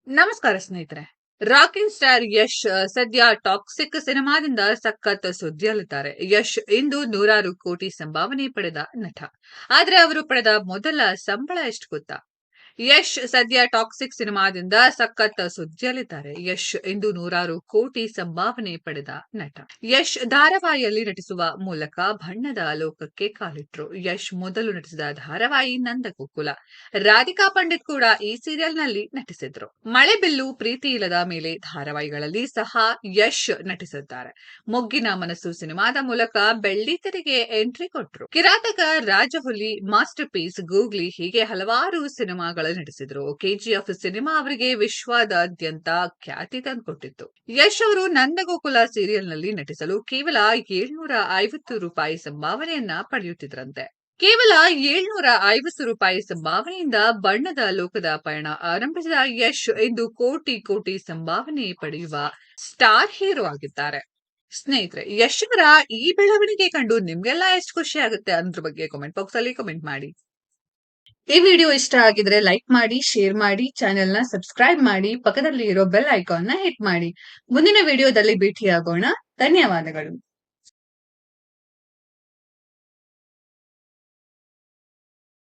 ನಮಸ್ಕಾರ ಸ್ನೇಹಿತರೆ. Rocking star Yash ಸದ್ಯ ಟಾಕ್ಸಿಕ್ ಸಿನಿಮಾದಿಂದ ಸಖತ್ ಸುದ್ದಿಯಲ್ಲಿದ್ದಾರೆ. ಯಶ್ ಇಂದು ನೂರಾರು ಕೋಟಿ ಸಂಭಾವನೆ ಪಡೆದ ನಟ. ಆದ್ರೆ ಅವರು ಪಡೆದ ಮೊದಲ ಸಂಬಳ ಎಷ್ಟು ಗೊತ್ತಾ? ಯಶ್ ಸದ್ಯ ಟಾಕ್ಸಿಕ್ ಸಿನಿಮಾದಿಂದ ಸಖತ್ ಸುದ್ದಿಯಲ್ಲಿದ್ದಾರೆ. ಯಶ್ ಇಂದು ನೂರಾರು ಕೋಟಿ ಸಂಭಾವನೆ ಪಡೆದ ನಟ. ಯಶ್ ಧಾರಾವಾಹಿಯಲ್ಲಿ ನಟಿಸುವ ಮೂಲಕ ಬಣ್ಣದ ಲೋಕಕ್ಕೆ ಕಾಲಿಟ್ರು. ಯಶ್ ಮೊದಲು ನಟಿಸಿದ ಧಾರಾವಾಹಿ ನಂದಗೋಕುಲ. ರಾಧಿಕಾ ಪಂಡಿತ್ ಕೂಡ ಈ ಸೀರಿಯಲ್ನಲ್ಲಿ ನಟಿಸಿದ್ರು. ಮಳೆಬಿಲ್ಲು, ಪ್ರೀತಿ ಇಲ್ಲದ ಮೇಲೆ ಧಾರಾವಾಹಿಗಳಲ್ಲಿ ಸಹ ಯಶ್ ನಟಿಸಿದ್ದಾರೆ. ಮೊಗ್ಗಿನ ಮನಸ್ಸು ಸಿನಿಮಾದ ಮೂಲಕ ಬೆಳ್ಳಿತೆರೆಗೆ ಎಂಟ್ರಿ ಕೊಟ್ರು. Kirataka, Rajahuli, master piece, googly ಹೀಗೆ ಹಲವಾರು ಸಿನಿಮಾಗಳಲ್ಲಿ ನಟಿಸಿದ್ರು. ಕೆಜಿಎಫ್ ಸಿನಿಮಾ ಅವರಿಗೆ ವಿಶ್ವದಾದ್ಯಂತ ಖ್ಯಾತಿ ತಂದುಕೊಟ್ಟಿತ್ತು. ಯಶ್ ಅವರು ನಂದಗೋಕುಲ ಸೀರಿಯಲ್ನಲ್ಲಿ ನಟಿಸಲು ಕೇವಲ ₹750 ಸಂಭಾವನೆಯನ್ನ ಪಡೆಯುತ್ತಿದ್ರಂತೆ. ಕೇವಲ ₹750 ಸಂಭಾವನೆಯಿಂದ ಬಣ್ಣದ ಲೋಕದ ಪಯಣ ಆರಂಭಿಸಿದ ಯಶ್ ಇಂದು ಕೋಟಿ ಕೋಟಿ ಸಂಭಾವನೆ ಪಡೆಯುವ ಸ್ಟಾರ್ ಹೀರೋ ಆಗಿದ್ದಾರೆ. ಸ್ನೇಹಿತರೆ, ಯಶ್ ಅವರ ಈ ಬೆಳವಣಿಗೆ ಕಂಡು ನಿಮ್ಗೆಲ್ಲ ಎಷ್ಟು ಖುಷಿ ಆಗುತ್ತೆ ಅನ್ನೋದ್ರ ಬಗ್ಗೆ ಕಾಮೆಂಟ್ ಬಾಕ್ಸ್ ಅಲ್ಲಿ ಕಾಮೆಂಟ್ ಮಾಡಿ. ಈ ವಿಡಿಯೋ ಇಷ್ಟ ಆಗಿದ್ರೆ ಲೈಕ್ ಮಾಡಿ, ಶೇರ್ ಮಾಡಿ, ಚಾನೆಲ್ ನ ಸಬ್ಸ್ಕ್ರೈಬ್ ಮಾಡಿ, ಪಕ್ಕದಲ್ಲಿ ಇರೋ ಬೆಲ್ ಐಕಾನ್ ನ ಹಿಟ್ ಮಾಡಿ. ಮುಂದಿನ ವಿಡಿಯೋದಲ್ಲಿ ಭೇಟಿಯಾಗೋಣ. ಧನ್ಯವಾದಗಳು.